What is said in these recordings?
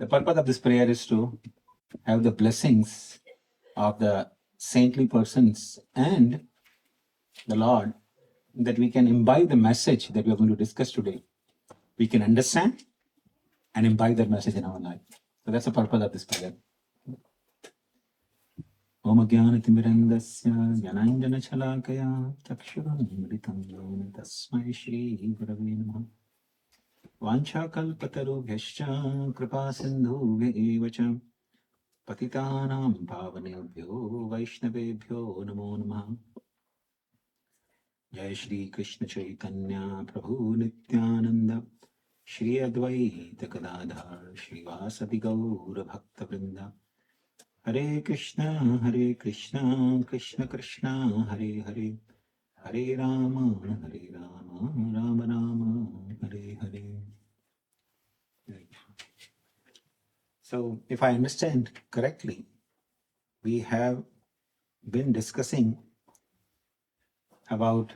The purpose of this prayer is to have the blessings of the saintly persons and the Lord, that we can imbibe the message that we are going to discuss today. We can understand and imbibe that message in our life. So that's the purpose of this prayer. Om Jnana-timirandasya Jnananjana-chalakaya Chakshurunmritam Yena Tasmai Shri Gurave Namaha. Vanchakalpatarubhyascha Kripasindhubhya Patitanam Pavanebhyo Vaishnavebhyo Namo Namaha. Jai Shri Krishna Chaitanya Prabhu Nityananda Shri Advaita Gadadhar Shri Vasadi Gaura Bhakta Vrinda. Hare Krishna Krishna Krishna Hare Hare, Hare Rama Rama Rama Hare Hare. So if I understand correctly, we have been discussing about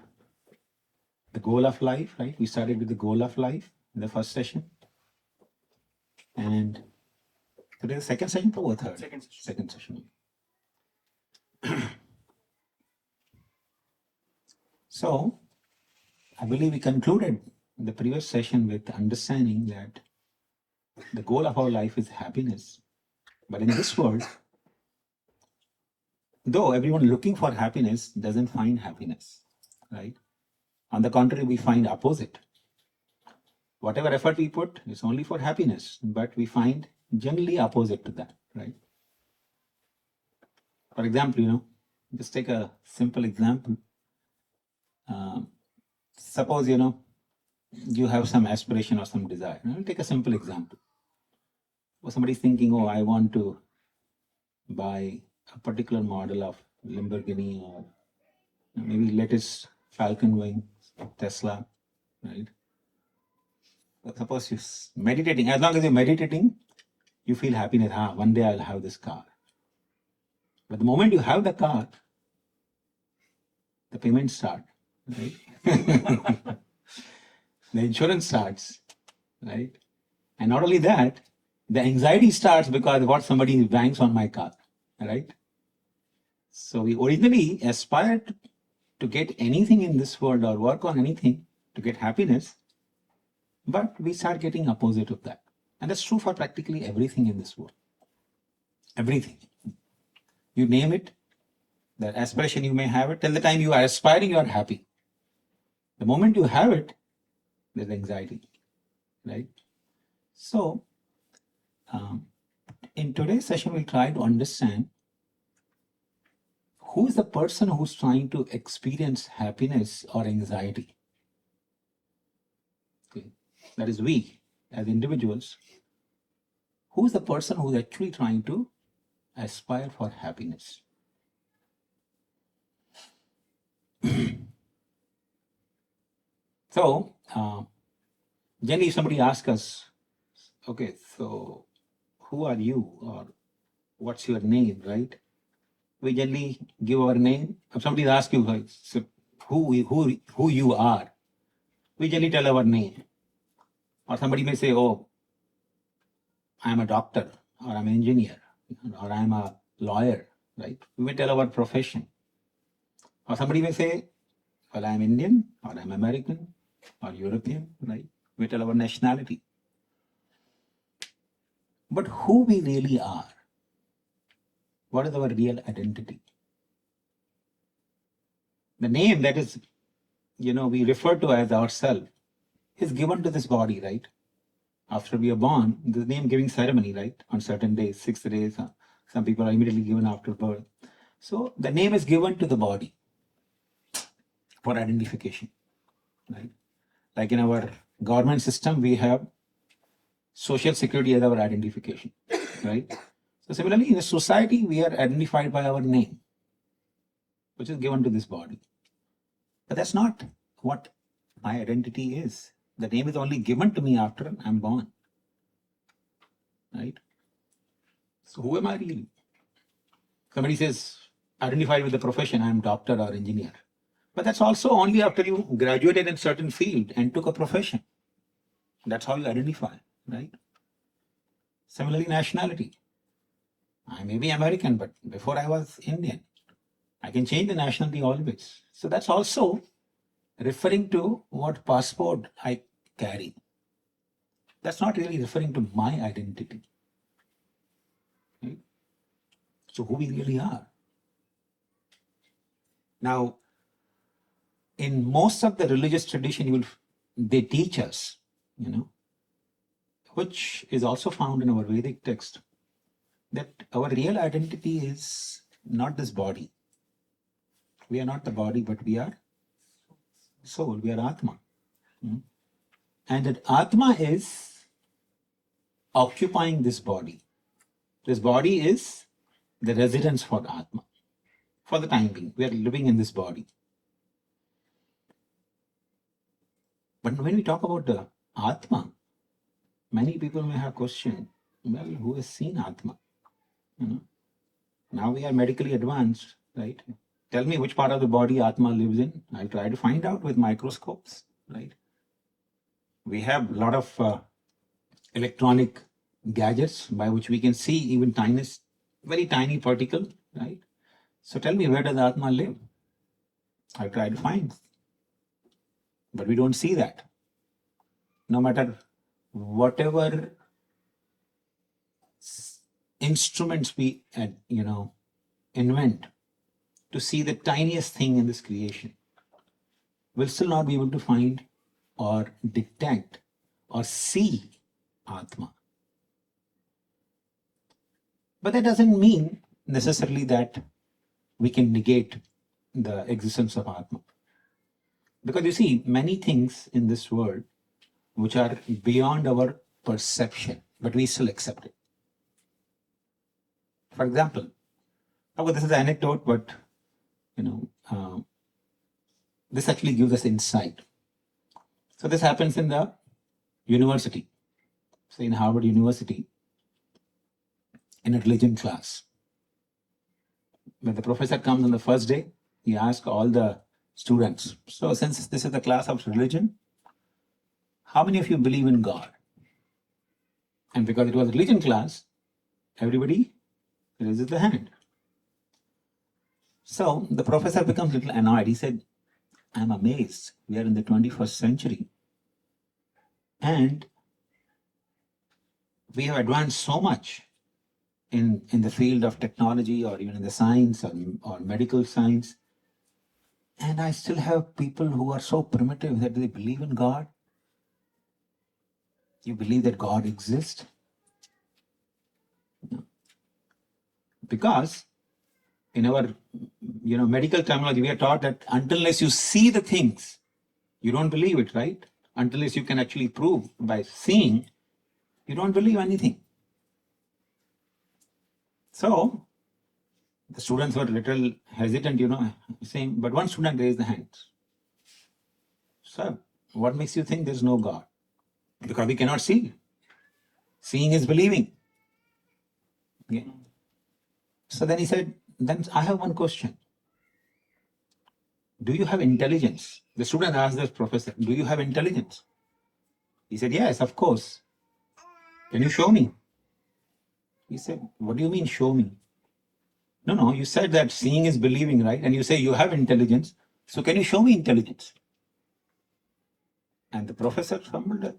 the goal of life, right? We started with the goal of life in the first session. And today the second session or third? Second session. So I believe we concluded the previous session with understanding that the goal of our life is happiness. But in this world, though everyone looking for happiness doesn't find happiness, right? On the contrary, we find opposite. Whatever effort we put is only for happiness, but we find generally opposite to that, right? For example, just take a simple example. Suppose, you have some aspiration or some desire. I'll take a simple example. Or somebody's thinking, oh, I want to buy a particular model of Lamborghini or maybe latest Falcon wing, Tesla, right? But suppose you're meditating. As long as you're meditating, you feel happiness. One day I'll have this car. But the moment you have the car, the payments start, right? The insurance starts, right? And not only that, the anxiety starts because what somebody banks on my car, right? So we originally aspired to get anything in this world or work on anything to get happiness, but we start getting opposite of that. And that's true for practically everything in this world. Everything. You name it, that aspiration you may have it. Till the time you are aspiring, you are happy. The moment you have it, there's anxiety, right? So, in today's session, we'll try to understand who is the person who's trying to experience happiness or anxiety. Okay. That is we, as individuals. Who is the person who's actually trying to aspire for happiness? So, generally somebody asks us, okay, so who are you or what's your name, right? We generally give our name. If somebody asks you so who you are, we generally tell our name. Or somebody may say, oh, I'm a doctor, or I'm an engineer, or I'm a lawyer, right? We may tell our profession. Or somebody may say, well, I'm Indian, or I'm American, or European, right? We tell our nationality. But who we really are, what is our real identity? The name that is, we refer to as ourselves is given to this body, right? After we are born, the name giving ceremony, right? On certain days, 6 days, some people are immediately given after birth. So the name is given to the body for identification, right? Like in our government system, we have social security as our identification, right? So similarly, in a society, we are identified by our name, which is given to this body. But that's not what my identity is. The name is only given to me after I'm born, right? So who am I really? Somebody says, identified with the profession, I'm doctor or engineer. But that's also only after you graduated in a certain field and took a profession. That's how you identify, right? Similarly, nationality. I may be American, but before I was Indian. I can change the nationality always. So that's also referring to what passport I carry. That's not really referring to my identity. Right? So who we really are. Now, in most of the religious tradition, they teach us, which is also found in our Vedic text, that our real identity is not this body. We are not the body, but we are soul. We are Atma. And that Atma is occupying this body. This body is the residence for Atma. For the time being, we are living in this body. But when we talk about the Atma, many people may have questioned, well, who has seen Atma? Now we are medically advanced, right? Tell me which part of the body Atma lives in. I'll try to find out with microscopes, right? We have a lot of electronic gadgets by which we can see even tiniest, very tiny particle, right? So tell me, where does Atma live? I'll try to find. But we don't see that. No matter whatever instruments we invent to see the tiniest thing in this creation, we'll still not be able to find or detect or see Atma. But that doesn't mean necessarily that we can negate the existence of Atma. Because you see, many things in this world which are beyond our perception, but we still accept it. For example, this is an anecdote, but this actually gives us insight. So this happens in the university, say in Harvard University, in a religion class. When the professor comes on the first day, he asks all the students, so since this is the class of religion, how many of you believe in God? And because it was a religion class, everybody raises the hand. So the professor becomes a little annoyed. He said, I'm amazed. We are in the 21st century. And we have advanced so much in the field of technology or even in the science or medical science. And I still have people who are so primitive that they believe in God. You believe that God exists? No. Because in our medical terminology, we are taught that unless you see the things, you don't believe it, right? Unless you can actually prove by seeing, you don't believe anything. So the students were a little hesitant, saying, but one student raised the hand. Sir, what makes you think there's no God? Because we cannot see. Seeing is believing. Yeah. So then he said, then I have one question. Do you have intelligence? The student asked the professor, do you have intelligence? He said, yes, of course. Can you show me? He said, what do you mean show me? No, you said that seeing is believing, right? And you say you have intelligence. So can you show me intelligence? And the professor stumbled at,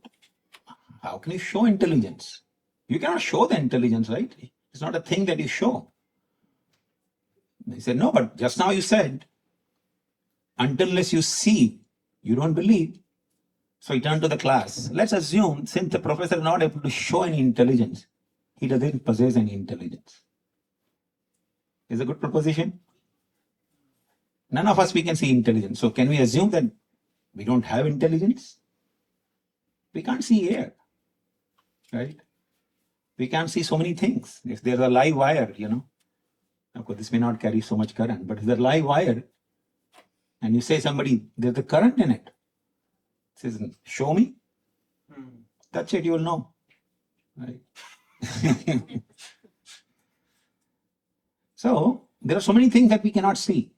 how can you show intelligence? You cannot show the intelligence, right? It's not a thing that you show. He said, no, but just now you said, unless you see, you don't believe. So he turned to the class. Let's assume, since the professor is not able to show any intelligence, he doesn't possess any intelligence. Is a good proposition? None of us we can see intelligence. So can we assume that we don't have intelligence? We can't see air, right? We can't see so many things. If there's a live wire, of course this may not carry so much current, but if there's a live wire, and you say somebody, there's a current in it, says, show me. That's it, you will know, right? So there are so many things that we cannot see,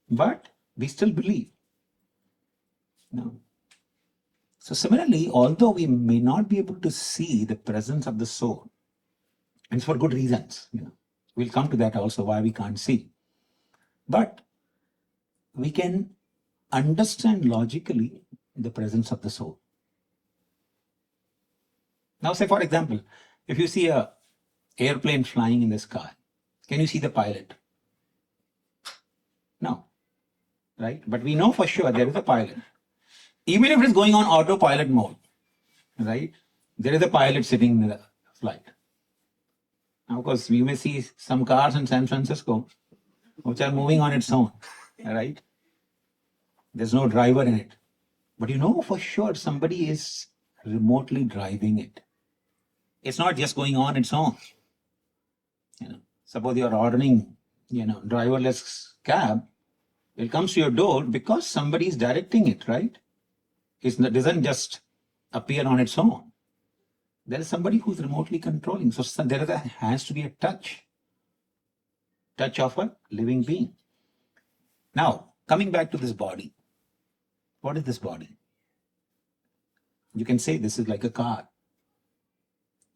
but we still believe. No. So similarly, although we may not be able to see the presence of the soul, And it's for good reasons. We'll come to that also, why we can't see. But we can understand logically the presence of the soul. Now, say for example, if you see a airplane flying in the sky, can you see the pilot? No, right? But we know for sure there is a pilot. Even if it's going on autopilot mode, right? There is a pilot sitting in the flight. Now, of course, we may see some cars in San Francisco which are moving on its own, right? There's no driver in it. But you know for sure somebody is remotely driving it. It's not just going on its own. Suppose you're ordering, driverless cab, it comes to your door because somebody is directing it, right? It doesn't just appear on its own. There is somebody who's remotely controlling. So has to be a touch of a living being. Now, coming back to this body, what is this body? You can say this is like a car.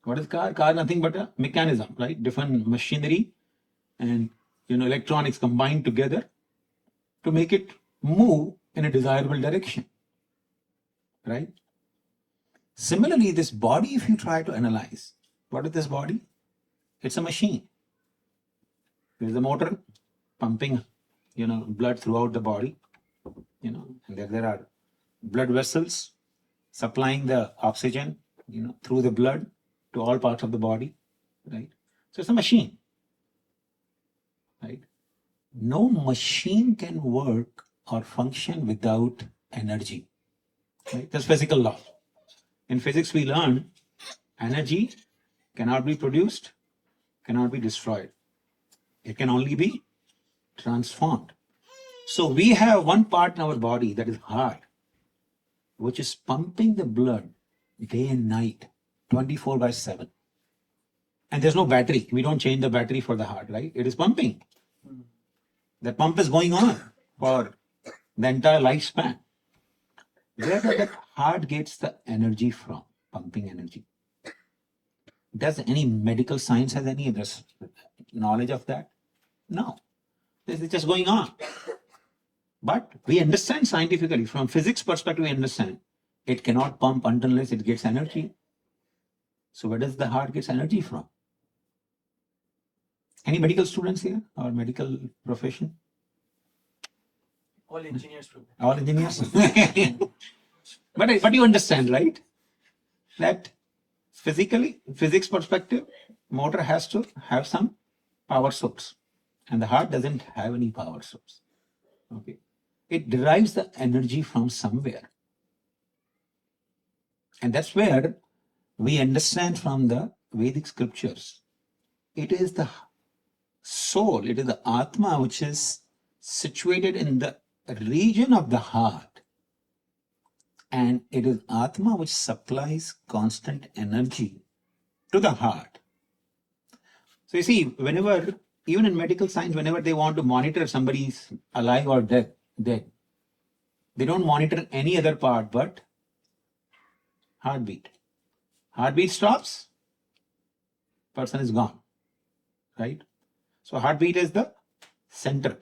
What is car? Car, nothing but a mechanism, right? Different machinery and electronics combined together to make it move in a desirable direction, right? Similarly, this body, if you try to analyze, what is this body? It's a machine. There's a motor pumping, blood throughout the body, and there are blood vessels supplying the oxygen, through the blood to all parts of the body, right? So it's a machine, right? No machine can work or function without energy, right? That's physical law. In physics, we learn energy cannot be produced, cannot be destroyed. It can only be transformed. So we have one part in our body that is heart, which is pumping the blood day and night, 24/7. And there's no battery. We don't change the battery for the heart, right? It is pumping. That pump is going on for the entire lifespan. Where does that heart gets the energy from? Pumping energy. Does any medical science have any knowledge of that? No. This is just going on. But we understand scientifically, from physics perspective, we understand it cannot pump unless it gets energy. So where does the heart get energy from? Any medical students here or medical profession? All engineers. All engineers. But you understand, right? That physically, physics perspective, motor has to have some power source. And the heart doesn't have any power source. Okay. It derives the energy from somewhere. And that's where we understand from the Vedic scriptures. It is the soul, it is the Atma which is situated in the region of the heart. And it is Atma which supplies constant energy to the heart. So you see, whenever, even in medical science, whenever they want to monitor somebody's alive or dead, they don't monitor any other part but heartbeat. Heartbeat stops, person is gone, right? So heartbeat is the center.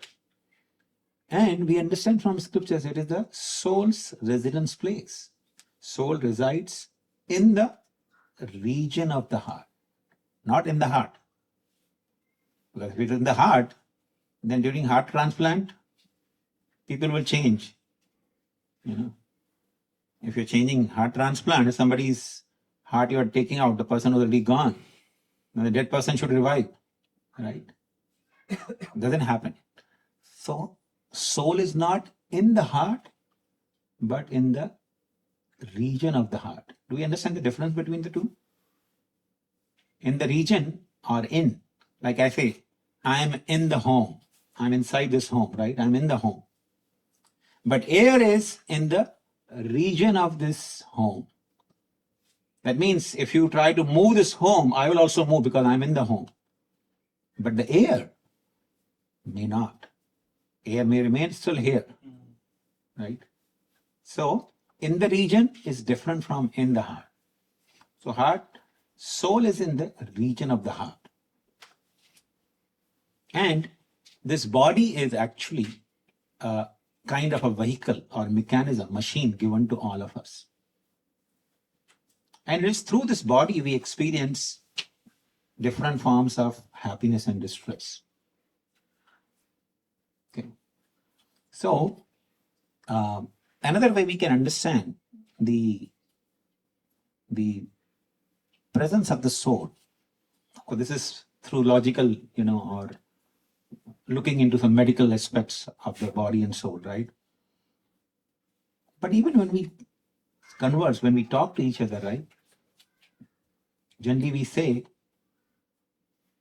And we understand from scriptures it is the soul's residence place. Soul resides in the region of the heart, not in the heart. Because if it is in the heart, then during heart transplant, people will change. If you're changing heart transplant, if somebody's heart you're taking out, the person was already gone. Now the dead person should revive, right? Doesn't happen. So soul is not in the heart, but in the region of the heart. Do we understand the difference between the two? In the region or in, like I say, I'm in the home. I'm inside this home, right? I'm in the home. But air is in the region of this home. That means if you try to move this home, I will also move because I'm in the home. But the air may not. Air may remain still here, right? So in the region is different from in the heart. So heart, soul is in the region of the heart. And this body is actually a kind of a vehicle or mechanism, machine given to all of us. And it's through this body we experience different forms of happiness and distress. Okay. So, another way we can understand the presence of the soul. So this is through logical, or looking into some medical aspects of the body and soul, right? But even when we converse, when we talk to each other, right? Generally we say,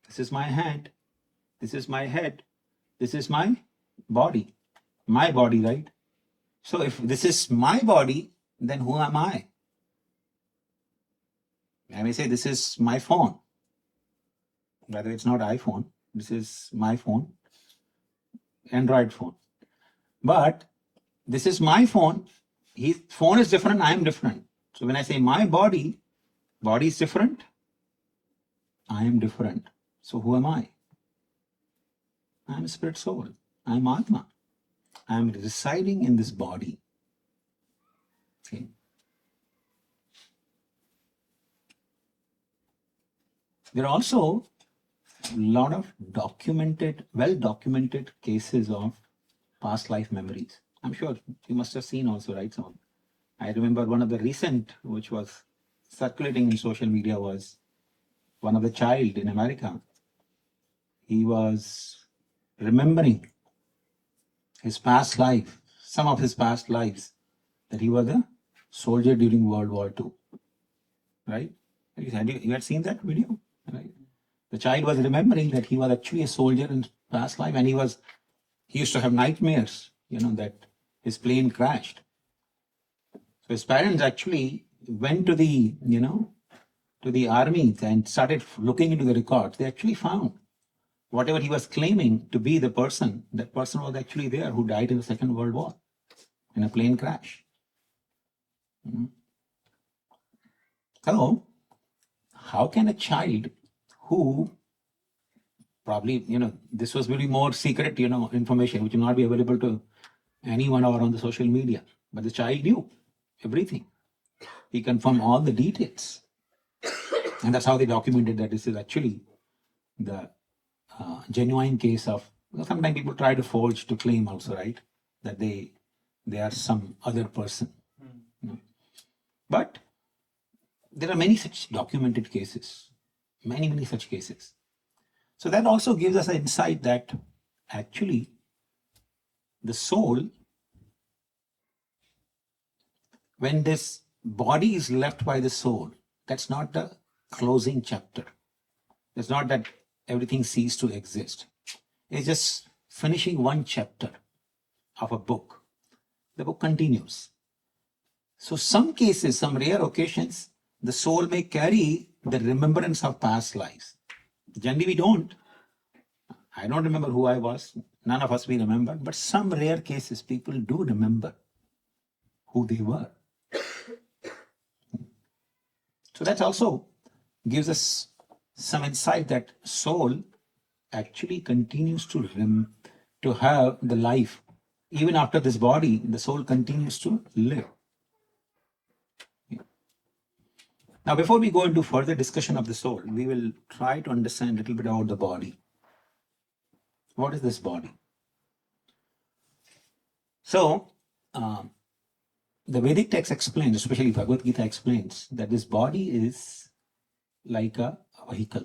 this is my hand, this is my head, this is my body, right? So if this is my body, then who am I? I may say this is my phone. Whether it's not iPhone, this is my phone, Android phone. But this is my phone. His phone is different, I am different. So when I say my body is different, I am different. So who am I? I am spirit soul. I am Atma. I am residing in this body. Okay. There are also a lot of well-documented cases of past life memories. I'm sure you must have seen also, right? So I remember one of the recent, which was circulating in social media, was one of the child in America. He was remembering his past life, some of his past lives, that he was a soldier during World War II, right? You had seen that video, right? The child was remembering that he was actually a soldier in past life, and he used to have nightmares, that his plane crashed. So his parents actually went to the, to the army and started looking into the records. They actually found whatever he was claiming to be the person, that person was actually there who died in the Second World War in a plane crash. So, how can a child who probably, this was very more secret, information which will not be available to anyone or on the social media, but the child knew everything. He confirmed all the details. And that's how they documented that this is actually the genuine case of, sometimes people try to forge to claim also, right? That they are some other person. But there are many such documented cases, many such cases. So that also gives us an insight that actually the soul, when this body is left by the soul, that's not the closing chapter. It's not that everything ceased to exist. It's just finishing one chapter of a book. The book continues. So some cases, some rare occasions, the soul may carry the remembrance of past lives. Generally we don't. I don't remember who I was. None of us we remember. But some rare cases, people do remember who they were. So that also gives us some insight that soul actually continues to have the life. Even after this body, the soul continues to live. Now, before we go into further discussion of the soul, we will try to understand a little bit about the body. What is this body? So, the Vedic text explains, especially Bhagavad Gita explains, that this body is like a vehicle.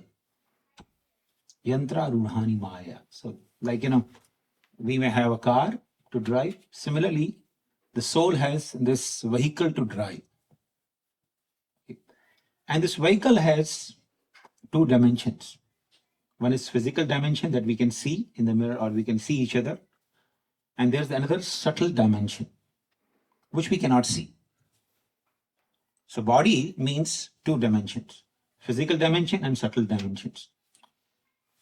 Yantra Rudhani Maya. So, like, we may have a car to drive. Similarly, the soul has this vehicle to drive. And this vehicle has two dimensions. One is physical dimension that we can see in the mirror or we can see each other. And there's another subtle dimension, which we cannot see. So body means two dimensions, physical dimension and subtle dimensions.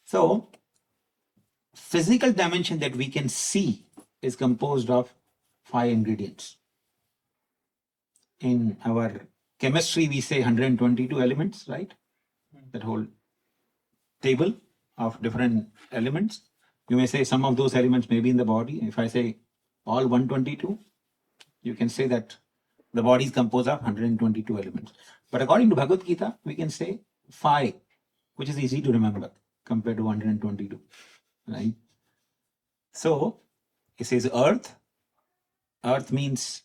So physical dimension that we can see is composed of 5 ingredients. In our chemistry, we say 122 elements, right? That whole table of different elements. You may say some of those elements may be in the body. If I say all 122, you can say that the body is composed of 122 elements. But according to Bhagavad Gita, we can say 5, which is easy to remember compared to 122, right? So it says earth. Earth means,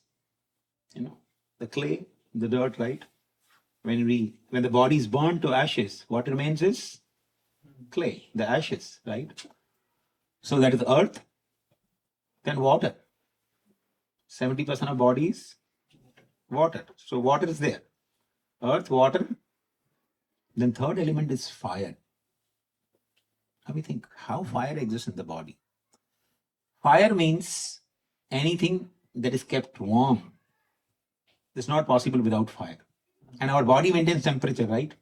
the clay, the dirt, right? When the body is burned to ashes, what remains is clay, the ashes, right? So that is earth. Then water. 70% of body is water. So water is there. Earth, water. Then third element is fire. Now we think how fire exists in the body. Fire means anything that is kept warm. It's not possible without fire. And our body maintains temperature, right?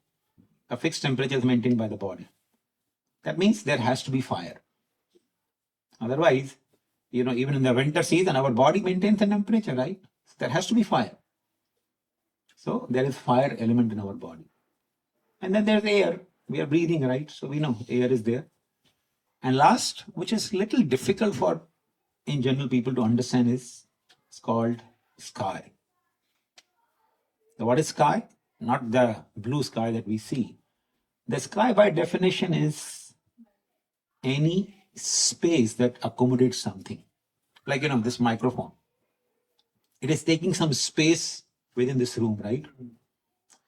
A fixed temperature is maintained by the body. That means there has to be fire. Otherwise, even in the winter season, our body maintains the temperature, right? So there has to be fire. So there is fire element in our body. And then there's air. We are breathing, right? So we know air is there. And last, which is little difficult for in general people to understand, is it's called sky. So what is sky? Not the blue sky that we see. The sky by definition is any space that accommodates something. Like, this microphone. It is taking some space within this room, right?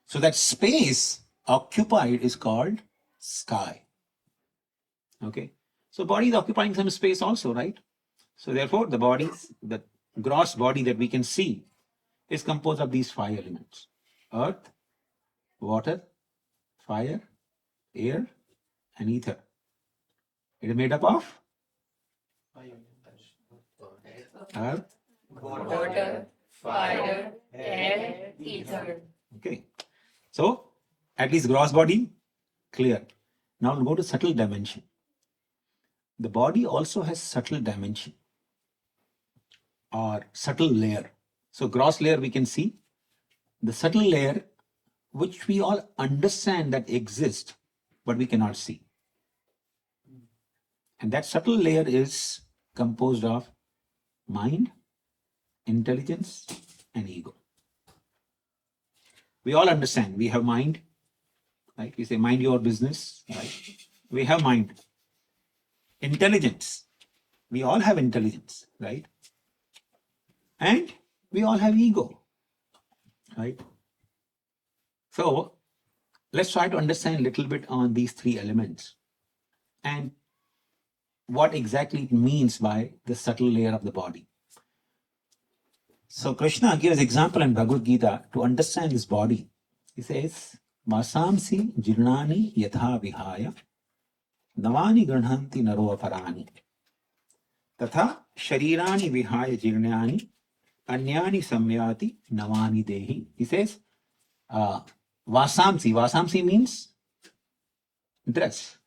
So that space occupied is called sky. Okay. So body is occupying some space also, right? So therefore, the gross body that we can see is composed of these 5 elements: earth, water, fire, air, and ether. It is made up of earth, water, fire, air, ether. Okay. So at least gross body, clear. Now we'll go to subtle dimension. The body also has subtle dimension or subtle layer. So gross layer we can see. The subtle layer, which we all understand that exists, but we cannot see. And that subtle layer is composed of mind, intelligence, and ego. We all understand we have mind, right? We say mind your business, right? We have mind. Intelligence. We all have intelligence, right? And we all have ego, right? So let's try to understand a little bit on these 3 elements and what exactly it means by the subtle layer of the body. So Krishna gives example in Bhagavad Gita to understand this body. He says, Vasamsi jirnani yatha vihaya navani granhanti naro aparani tatha sharirani vihaya jirnani anyani samyati navani dehi. He says, Vasamsi. Vasamsi means dress.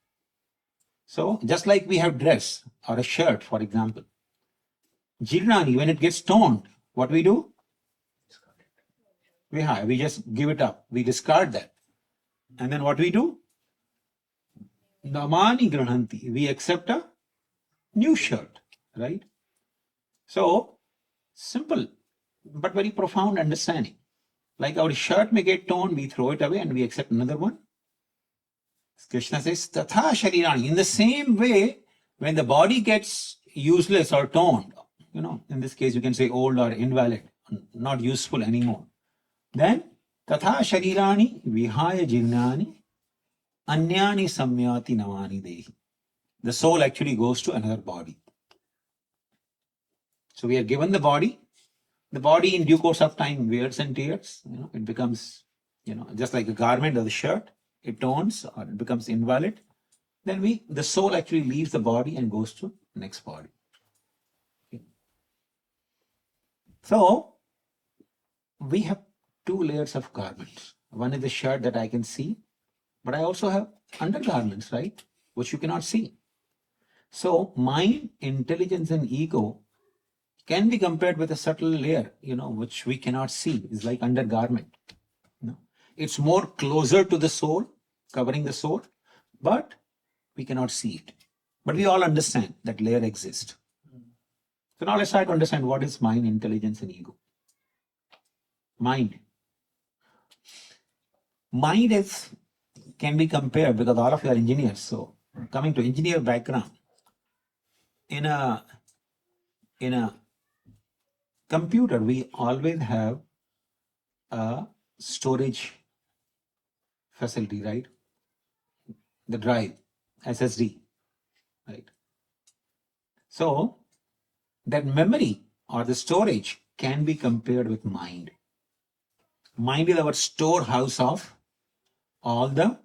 So just like we have dress or a shirt, for example, jirnani, when it gets torn, what we do? We just give it up. We discard that. And then what we do? Namani granhanti. We accept a new shirt, right? So, simple, but very profound understanding. Like our shirt may get torn, we throw it away and we accept another one. Krishna says, Tatha sharirani. In the same way, when the body gets useless or torn, in this case you can say old or invalid, not useful anymore, then Tatha sharirani vihaya jirnani anyani samyati navani dehi. The soul actually goes to another body. So we are given the body. The body in due course of time wears and tears. It becomes, just like a garment or the shirt. It torns or it becomes invalid. Then the soul actually leaves the body and goes to the next body. Okay. So we have 2 layers of garments. One is the shirt that I can see, but I also have undergarments, right? Which you cannot see. So mind, intelligence, and ego can be compared with a subtle layer, which we cannot see. It's like undergarment. It's more closer to the soul, covering the soul, but we cannot see it. But we all understand that layer exists. So now let's try to understand what is mind, intelligence, and ego. Mind. Mind can be compared, because all of you are engineers. So coming to engineer background, in a computer, we always have a storage facility, right? The drive, SSD, right? So that memory or the storage can be compared with mind. Mind is our storehouse of all the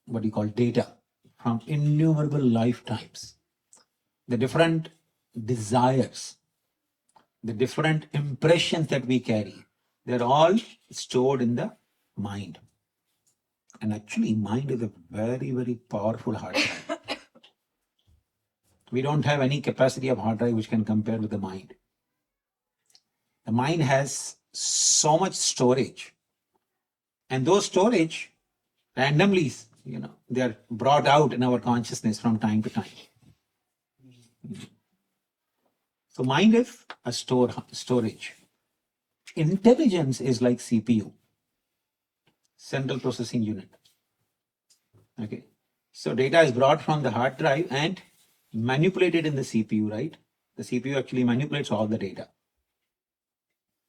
what you call data from innumerable lifetimes, the different desires, the different impressions that we carry. They're all stored in the mind. And actually, mind is a very, very powerful hard drive. We don't have any capacity of hard drive which can compare with the mind. The mind has so much storage, and those storage randomly, they are brought out in our consciousness from time to time. So mind is a storage. Intelligence is like CPU, central processing unit. Okay. So data is brought from the hard drive and manipulated in the CPU, right? The CPU actually manipulates all the data.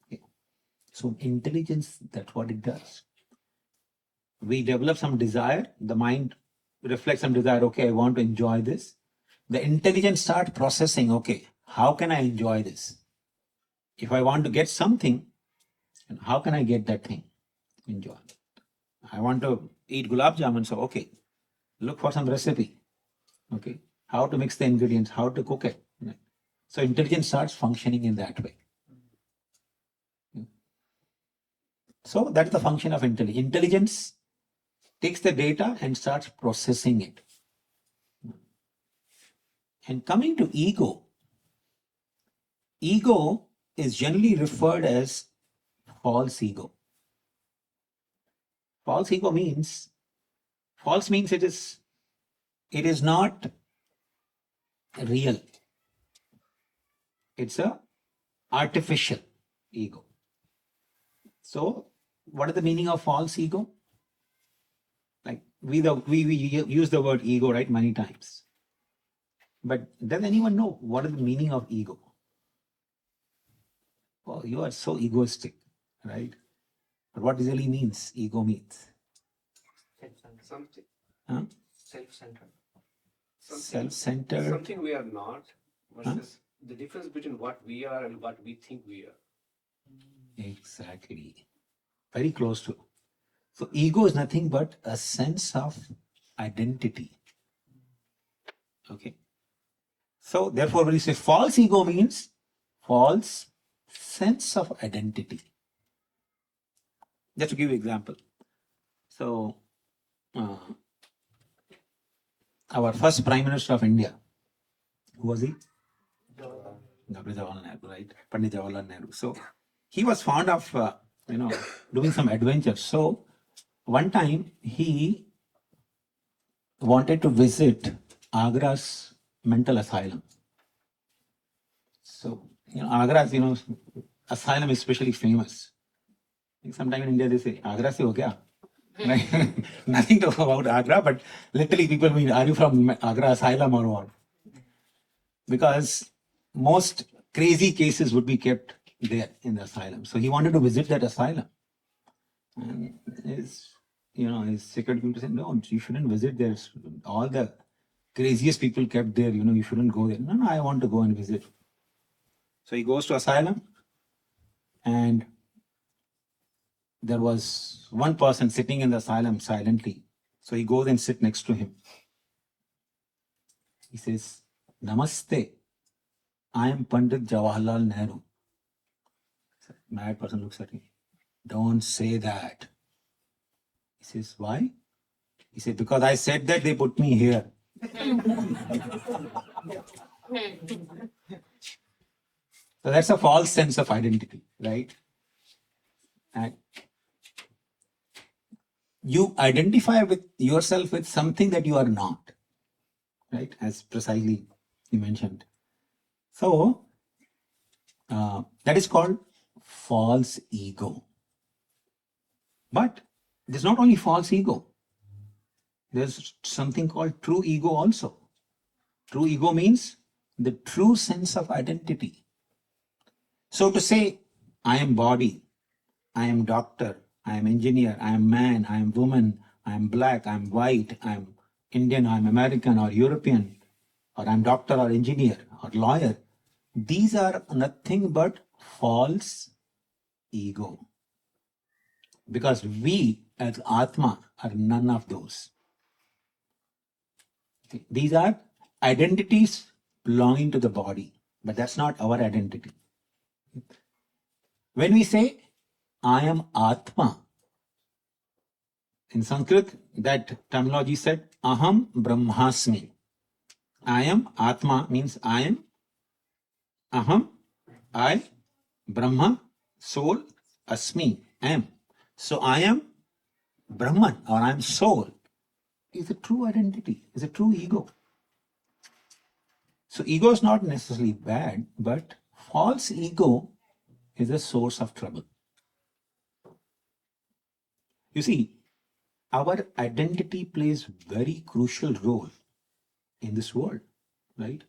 Okay. So intelligence, that's what it does. We develop some desire, the mind reflects some desire, okay, I want to enjoy this. The intelligence starts processing, okay, how can I enjoy this? If I want to get something, how can I get that thing? Enjoy. I want to eat gulab jamun, so okay, look for some recipe. Okay, how to mix the ingredients, how to cook it. So intelligence starts functioning in that way. So that's the function of intelligence. Intelligence takes the data and starts processing it. And coming to ego, ego is generally referred as false ego. False ego means, false means it is not real. It's a artificial ego. So what is the meaning of false ego? Like we use the word ego, right, many times. But does anyone know what is the meaning of ego? Oh, you are so egoistic, right? But what really means ego means? Something. Huh? Self-centered. Self-centered. Something we are not versus the difference between what we are and what we think we are. Exactly. Very close to. So ego is nothing but a sense of identity. Okay. So therefore, when you say false ego means false sense of identity. Just to give you an example. So our first Prime Minister of India, who was he? Dr. Jawaharlal Nehru, right? Pandit Jawaharlal Nehru. So he was fond of doing some adventures. So one time he wanted to visit Agra's mental asylum. So Agra's asylum is especially famous. Sometime in India they say Agra se ho kya? Right? Nothing to know about Agra, but literally people mean, are you from Agra asylum or what? Because most crazy cases would be kept there in the asylum. So he wanted to visit that asylum. And his security people said, no, you shouldn't visit there. All the craziest people kept there, you shouldn't go there. No, I want to go and visit. So he goes to asylum, and there was one person sitting in the asylum silently. So he goes and sits next to him. He says, Namaste, I am Pandit Jawaharlal Nehru. Mad person looks at him. Don't say that. He says, why? He said, because I said that, they put me here. So that's a false sense of identity, right? And you identify with yourself with something that you are not. right? As precisely you mentioned. So that is called false ego. But there's not only false ego, there's something called true ego also. True ego means the true sense of identity. So to say, I am body, I am doctor, I am engineer, I am man, I am woman, I am black, I am white, I am Indian, I am American or European, or I am doctor or engineer or lawyer, these are nothing but false ego. Because we as Atma are none of those. These are identities belonging to the body, but that's not our identity. When we say, I am Atma, in Sanskrit, that terminology said, Aham Brahmasmi. I am Atma means I am Aham, I, Brahma, soul, Asmi, am. So I am Brahman or I am soul is a true identity, is a true ego. So ego is not necessarily bad, but false ego is a source of trouble. You see, our identity plays very crucial role in this world, right?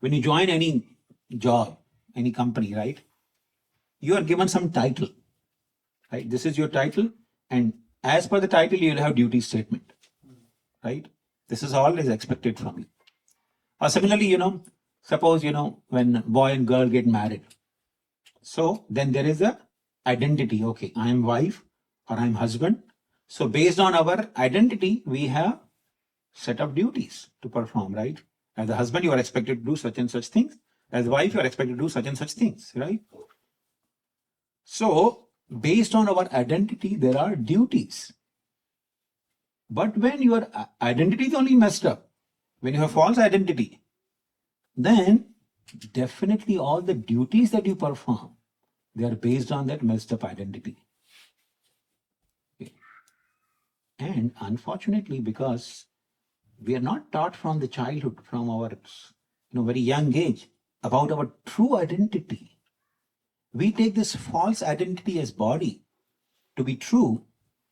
When you join any job, any company, right, you are given some title, right? This is your title, and as per the title, you will have duty statement, right? This is all is expected from you. Or similarly, suppose, when boy and girl get married, so then there is a identity. Okay, I am wife or I am husband. So based on our identity, we have set of duties to perform, right? As a husband, you are expected to do such and such things. As a wife, you are expected to do such and such things, right? So based on our identity, there are duties. But when your identity is only messed up, when you have false identity, then definitely all the duties that you perform, they are based on that messed up identity. Okay. And unfortunately, because we are not taught from the childhood, from our very young age, about our true identity, we take this false identity as body to be true,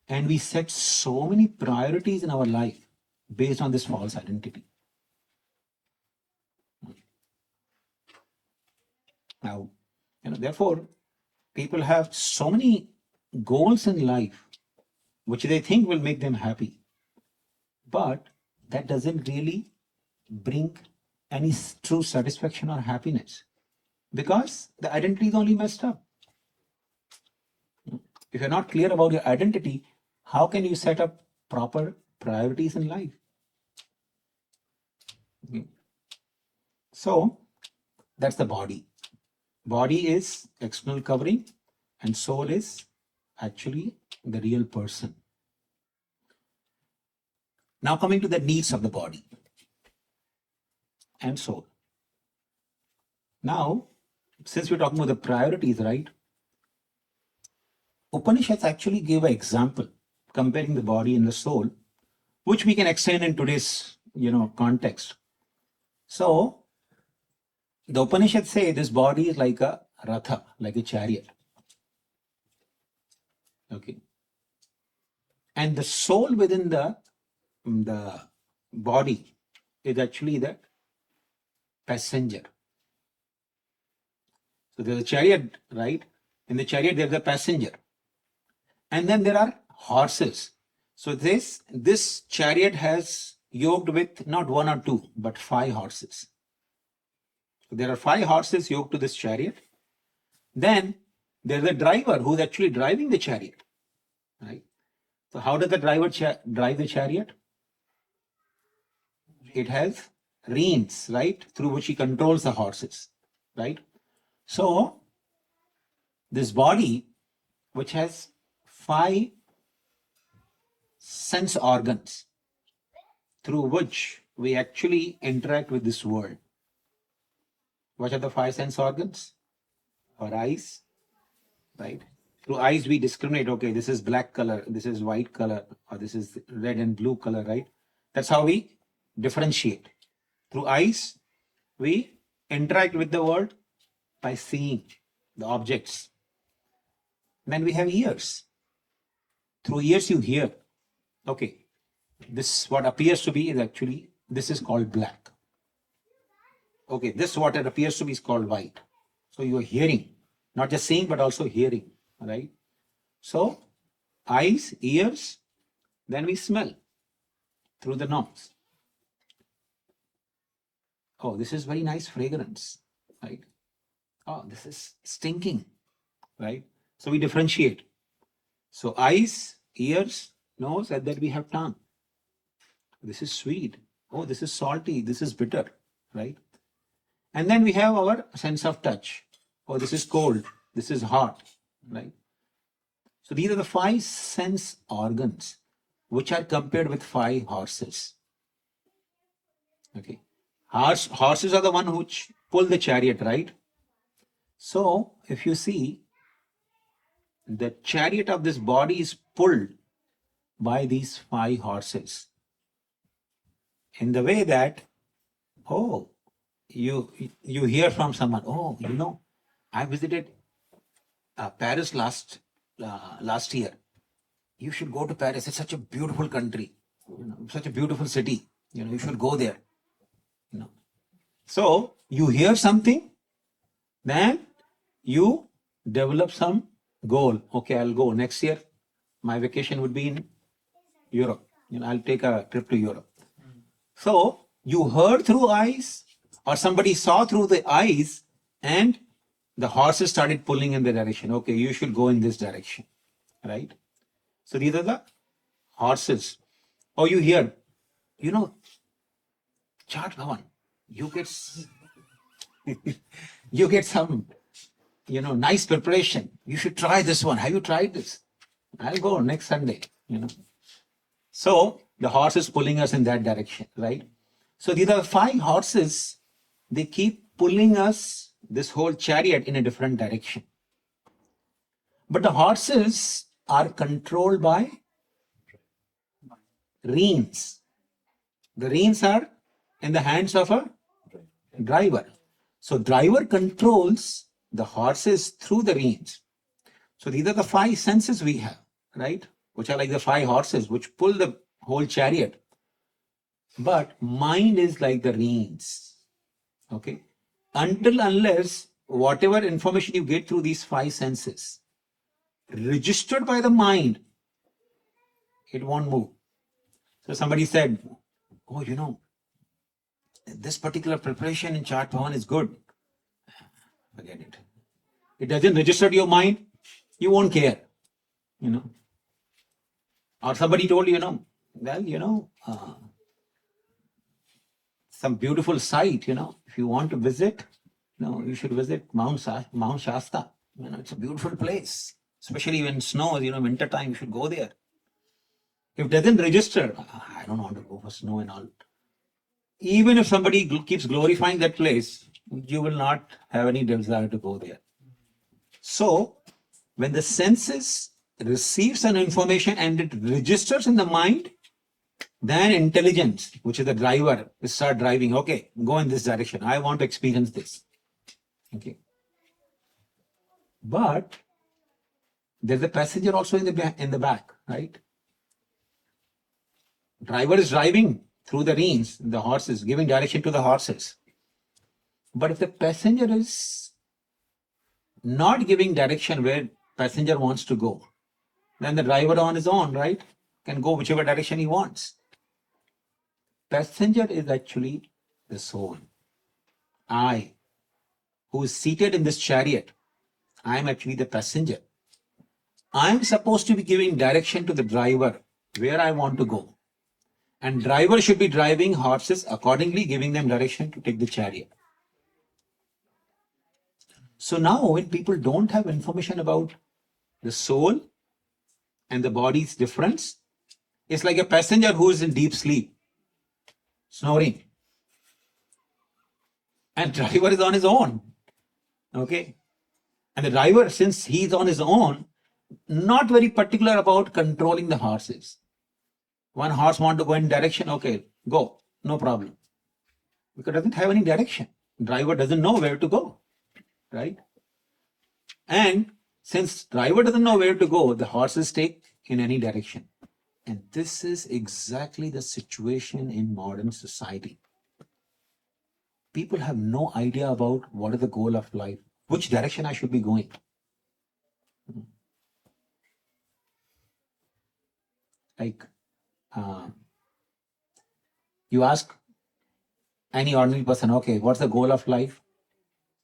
and we set so many priorities in our life based on this false identity. Now, therefore, people have so many goals in life which they think will make them happy, but that doesn't really bring any true satisfaction or happiness because the identity is only messed up. If you're not clear about your identity, how can you set up proper priorities in life? Okay. So that's the body. Body is external covering and soul is actually the real person. Now coming to the needs of the body and soul. Now, since we're talking about the priorities, right? Upanishads actually gave an example comparing the body and the soul, which we can extend in today's, context. So, the Upanishads say this body is like a ratha, like a chariot. Okay. And the soul within the body is actually the passenger. So there's a chariot, right? In the chariot, there's a passenger. And then there are horses. So this chariot has yoked with not one or two, but 5 horses. So there are 5 horses yoked to this chariot. Then there's a driver who's actually driving the chariot, right? So how does the driver drive the chariot? It has reins, right, through which he controls the horses, right? So this body, which has 5 sense organs through which we actually interact with this world. What are the 5 sense organs? Our eyes, right? Through eyes we discriminate, okay, this is black color, this is white color, or this is red and blue color, right? That's how we differentiate. Through eyes, we interact with the world by seeing the objects. Then we have ears. Through ears, you hear. Okay, this what appears to be is actually, this is called black. Okay, this what it appears to be is called white. So you are hearing, not just seeing, but also hearing, right? So eyes, ears, then we smell through the nose. Oh, this is very nice fragrance, right? Oh, this is stinking, right? So we differentiate. So eyes, ears, nose, and then we have tongue. This is sweet. Oh, this is salty. This is bitter, right? And then we have our sense of touch. Oh, this is cold. This is hot, right? So these are the 5 sense organs which are compared with 5 horses. Okay. Horses are the one which pull the chariot, right? So if you see, the chariot of this body is pulled by these 5 horses. In the way that, oh, you hear from someone, oh, I visited Paris last year. You should go to Paris. It's such a beautiful country, such a beautiful city. You should go there. So you hear something, then you develop some goal. Okay, I'll go next year. My vacation would be in Europe. I'll take a trip to Europe. So you heard through eyes, or somebody saw through the eyes, and the horses started pulling in the direction. Okay, you should go in this direction, right? So these are the horses. Oh, you hear, Chart Bhavan, you get some, nice preparation. You should try this one. Have you tried this? I'll go next Sunday, So the horse is pulling us in that direction, right? So these are 5 horses. They keep pulling us, this whole chariot, in a different direction. But the horses are controlled by reins. The reins are in the hands of a driver. So driver controls the horses through the reins. So these are the 5 senses we have, right? Which are like the 5 horses which pull the whole chariot. But mind is like the reins. Okay? Unless whatever information you get through these 5 senses, registered by the mind, it won't move. So somebody said, oh, this particular preparation in Chart Bhavan is good. Forget it. It doesn't register to your mind, you won't care. Or somebody told you, some beautiful site, if you want to visit, you should visit Mount Shasta. It's a beautiful place, especially when snows, winter time, you should go there. If it doesn't register, I don't want to go for snow and all. Even if somebody keeps glorifying that place, you will not have any desire to go there. So, when the senses receives an information and it registers in the mind, then intelligence, which is the driver, will start driving. Okay, go in this direction. I want to experience this. Okay. But there's a passenger also in the back, right? Driver is driving through the reins, the horses, giving direction to the horses. But if the passenger is not giving direction where passenger wants to go, then the driver on his own, right, can go whichever direction he wants. Passenger is actually the soul. I, who is seated in this chariot, I am actually the passenger. I am supposed to be giving direction to the driver where I want to go. And driver should be driving horses accordingly, giving them direction to take the chariot. So now when people don't have information about the soul and the body's difference, it's like a passenger who is in deep sleep, snoring. And driver is on his own. Okay. And the driver, since he's on his own, not very particular about controlling the horses. One horse want to go in direction, okay, go, no problem. because it doesn't have any direction. Driver doesn't know where to go, right? And since driver doesn't know where to go, the horses take in any direction. And this is exactly the situation in modern society. People have no idea about what is the goal of life, which direction I should be going. Like, you ask any ordinary person, okay, what's the goal of life?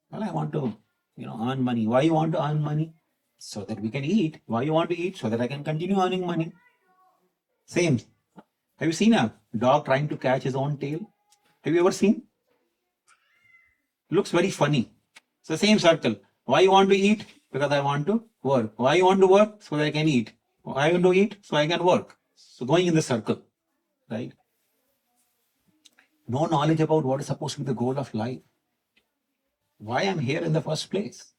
Well, I want to, earn money. Why you want to earn money? So that we can eat. Why you want to eat? So that I can continue earning money. Same. Have you seen a dog trying to catch his own tail? Have you ever seen? Looks very funny. It's the same circle. Why you want to eat? Because I want to work. Why you want to work? So that I can eat. Why I want to eat? So I can work. So going in the circle, right? No knowledge about what is supposed to be the goal of life. Why I'm here in the first place.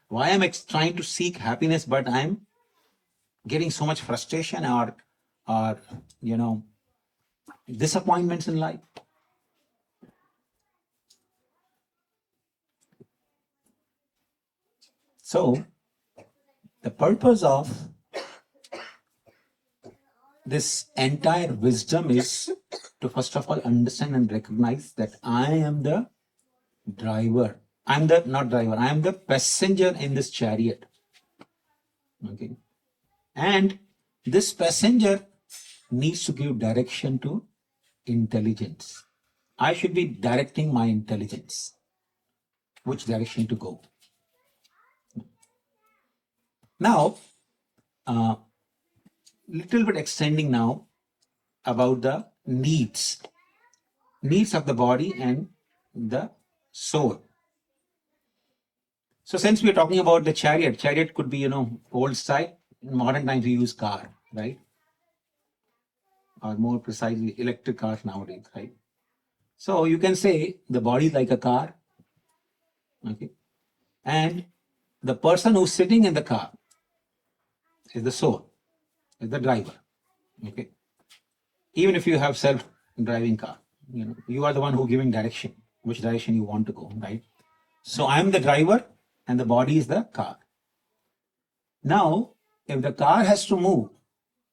Why I'm trying to seek happiness, but I'm getting so much frustration or disappointments in life. So the purpose of this entire wisdom is to first of all understand and recognize that I am the driver. I am the passenger in this chariot. Okay. And this passenger needs to give direction to intelligence. I should be directing my intelligence, which direction to go. Now, little bit extending now about the needs of the body and the soul. So since we're talking about the chariot could be, old style. In modern times we use car, right? Or more precisely, electric cars nowadays, right? So you can say the body is like a car, okay? And the person who's sitting in the car is the soul, is the driver, okay? Even if you have self-driving car, you are the one who giving direction, which direction you want to go, right? So I'm the driver and the body is the car. Now, if the car has to move,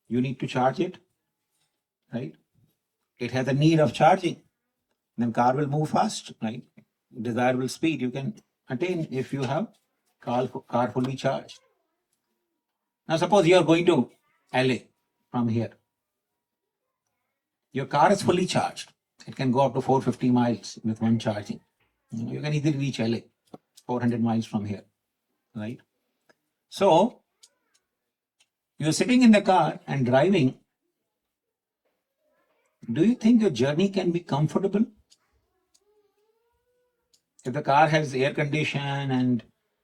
you need to charge it, right? It has a need of charging. Then car will move fast, right? Desirable speed you can attain if you have car fully charged. Now suppose you are going to LA from here. Your car is fully charged. It can go up to 450 miles with one charging. You can easily reach LA, 400 miles from here, right? So you're sitting in the car and driving. Do you think your journey can be comfortable? If the car has air condition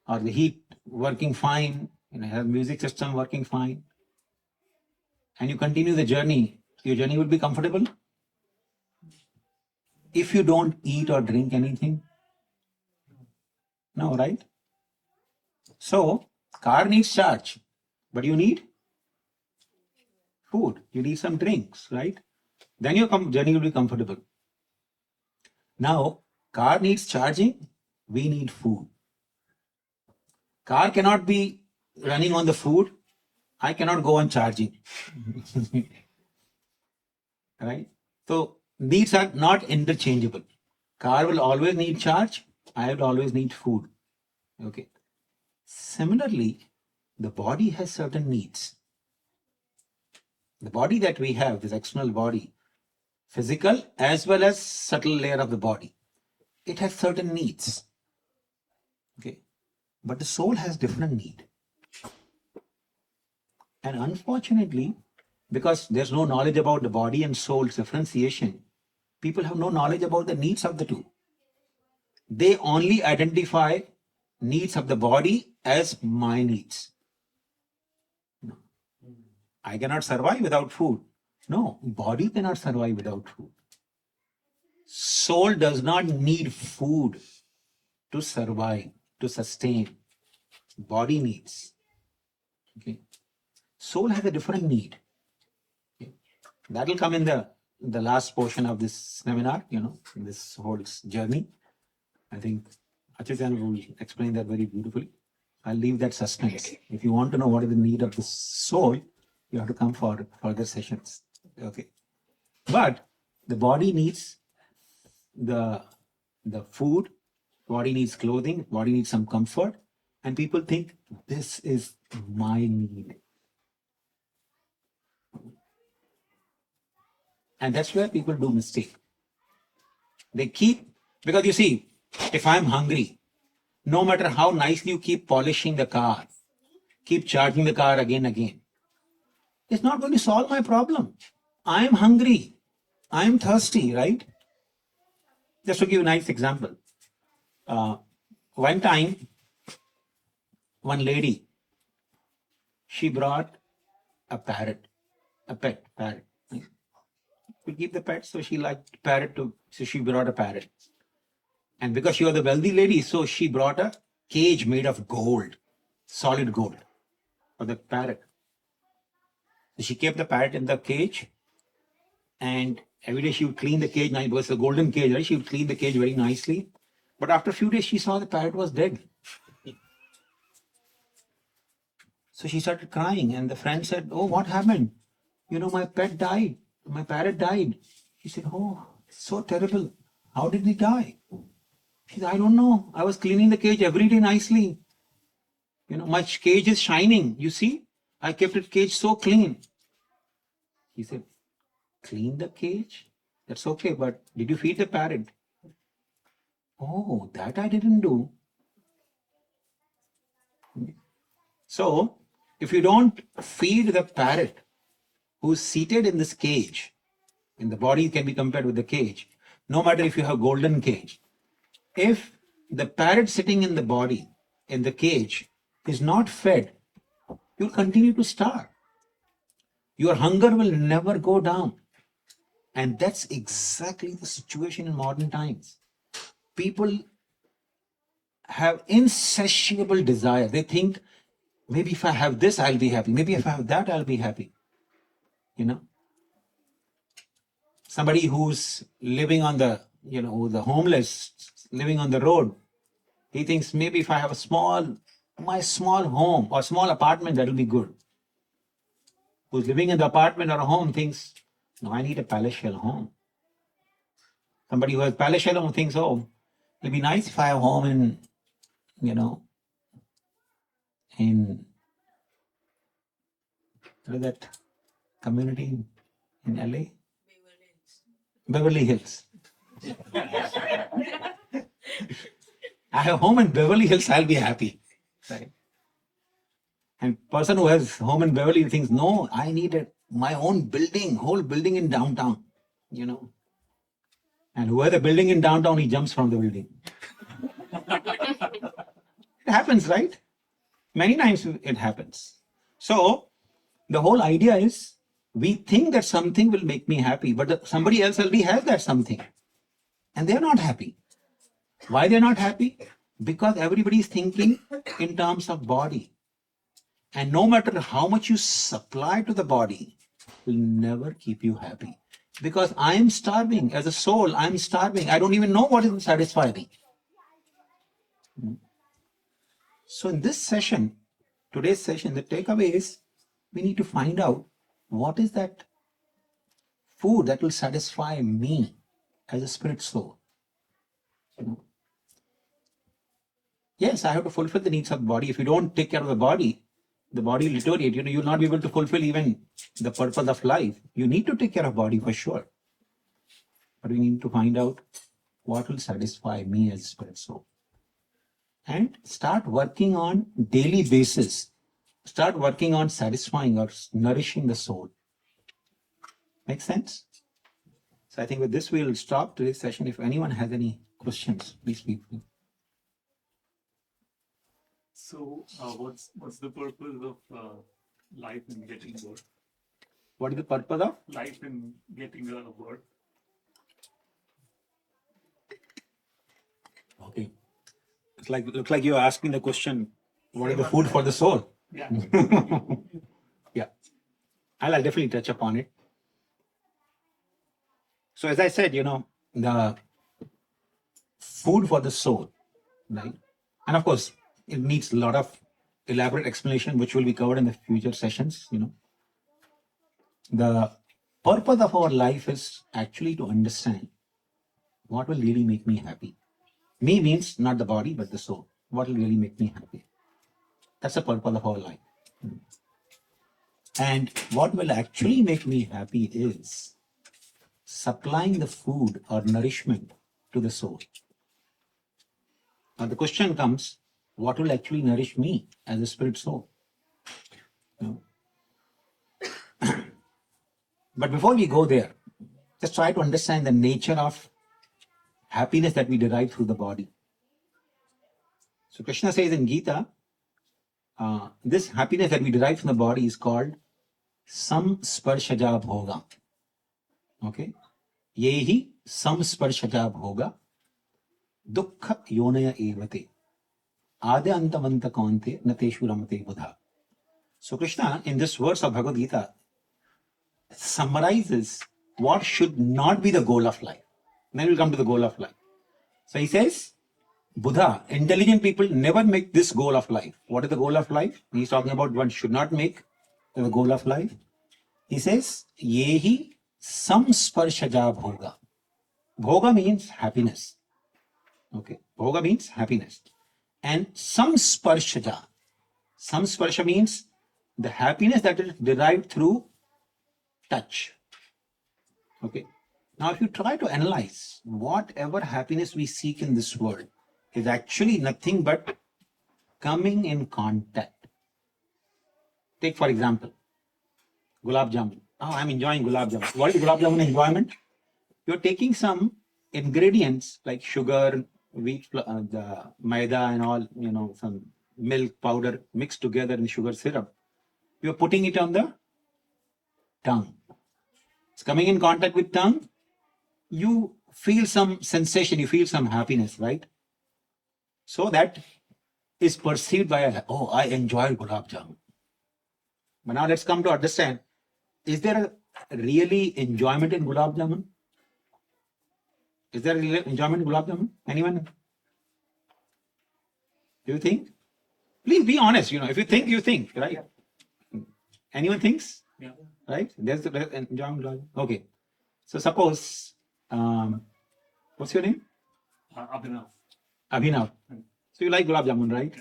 or the heat working fine, has music system working fine, and you continue the journey, your journey will be comfortable. If you don't eat or drink anything, no, right? So car needs charge, but you need food, you need some drinks, right? Then your journey will be comfortable. Now, car needs charging, we need food. Car cannot be running on the food. I cannot go on charging. Right? So needs are not interchangeable. Car will always need charge. I will always need food. Okay. Similarly, the body has certain needs. The body that we have, this external body, physical as well as subtle layer of the body, it has certain needs. Okay. But the soul has different need. And unfortunately, because there's no knowledge about the body and soul's differentiation, people have no knowledge about the needs of the two. They only identify needs of the body as my needs. No. I cannot survive without food. No, body cannot survive without food. Soul does not need food to survive, to sustain. Body needs. Okay. Soul has a different need. Okay. That will come in the the last portion of this seminar, this whole journey. I think Achyutan will explain that very beautifully. I'll leave that suspense. If you want to know what is the need of the soul, you have to come for further sessions. Okay. But the body needs the food, body needs clothing, body needs some comfort, and people think this is my need. And that's where people do mistake. They keep, because you see, if I'm hungry, no matter how nicely you keep polishing the car, keep charging the car again, it's not going to solve my problem. I'm hungry. I'm thirsty, right? Just to give you a nice example. One time, one lady, she brought a parrot, a pet parrot. We keep the pet, so she liked parrot too. So she brought a parrot. And because she was a wealthy lady, so she brought a cage made of gold, solid gold, for the parrot. So she kept the parrot in the cage, and every day she would clean the cage. Now it was a golden cage, right? She would clean the cage very nicely. But after a few days, she saw the parrot was dead. So she started crying, and the friend said, "Oh, what happened? My pet died. My parrot died." She said, "Oh, it's so terrible. How did he die?" She said, "I don't know. I was cleaning the cage every day nicely. My cage is shining. You see, I kept it cage so clean." He said, "Clean the cage? That's okay, but did you feed the parrot?" "Oh, that I didn't do." So, if you don't feed the parrot who's seated in this cage, and the body can be compared with the cage, no matter if you have golden cage, if the parrot sitting in the body, in the cage, is not fed, you'll continue to starve. Your hunger will never go down. And that's exactly the situation in modern times. People have insatiable desire. They think, maybe if I have this, I'll be happy. Maybe if I have that, I'll be happy. Somebody who's living on the homeless, living on the road, he thinks maybe if I have my small home or small apartment, that'll be good. Who's living in the apartment or a home thinks, no, I need a palatial home. Somebody who has palatial home thinks, oh, it'll be nice if I have a home in what is that community in LA? Beverly Hills. I have a home in Beverly Hills, I'll be happy. Right? And person who has home in Beverly Hills thinks, no, I need my own building, whole building in downtown. And who has a building in downtown, he jumps from the building. It happens, right? Many times it happens. So the whole idea is, we think that something will make me happy, but somebody else already has that something. And they're not happy. Why they're not happy? Because everybody is thinking in terms of body. And no matter how much you supply to the body, will never keep you happy. Because I am starving. As a soul, I am starving. I don't even know what will satisfy me. So in this session, today's session, the takeaway is, we need to find out what is that food that will satisfy me as a spirit soul. Yes, I have to fulfill the needs of the body. If you don't take care of the body will deteriorate. You'll not be able to fulfill even the purpose of life. You need to take care of body for sure. But we need to find out what will satisfy me as a spirit soul. And start working on daily basis. Start working on satisfying or nourishing the soul. Make sense? So I think with this we'll stop today's session. If anyone has any questions, please speak. So, what's the purpose of life in getting birth? What is the purpose of? Life in getting a birth. Okay. Looks like you're asking the question, what is the food for the soul? Yeah. Yeah. I'll definitely touch upon it. So as I said, the food for the soul, right? And of course, it needs a lot of elaborate explanation, which will be covered in the future sessions. The purpose of our life is actually to understand what will really make me happy. Me means not the body, but the soul. What will really make me happy? That's the purpose of our life. And what will actually make me happy is supplying the food or nourishment to the soul. Now the question comes, what will actually nourish me as a spirit soul? But before we go there, just try to understand the nature of happiness that we derive through the body. So Krishna says in Gita, this happiness that we derive from the body is called samsparshaja bhoga. Okay? Yehi samsparshaja bhoga dukkha yonaya evate ade antavanta kante nateshu ramate buddha. So Krishna, in this verse of Bhagavad Gita, summarizes what should not be the goal of life. Then we'll come to the goal of life. So he says, Buddha, intelligent people never make this goal of life. What is the goal of life? He's talking about one should not make the goal of life. He says, Yehi samsparshaja bhoga. Bhoga means happiness. Okay. Bhoga means happiness. And samsparshaja. Samsparsha means the happiness that is derived through touch. Okay. Now, if you try to analyze whatever happiness we seek in this world is actually nothing but coming in contact. Take, for example, gulab jamun. Oh, I'm enjoying gulab jamun. What is gulab jamun enjoyment? You're taking some ingredients like sugar, wheat, the maida and all, some milk powder mixed together in sugar syrup. You're putting it on the tongue. It's coming in contact with tongue. You feel some sensation, you feel some happiness, right? So that is perceived by, oh, I enjoyed gulab jamun. But now let's come to understand, is there a really enjoyment in gulab jamun? Is there a real enjoyment in gulab jamun? Anyone? Do you think? Please be honest, if you think, you think, right? Anyone thinks? Yeah. Right? There's the enjoyment. Okay. So suppose, what's your name? Abhinav. Abhinav. So you like gulab jamun, right?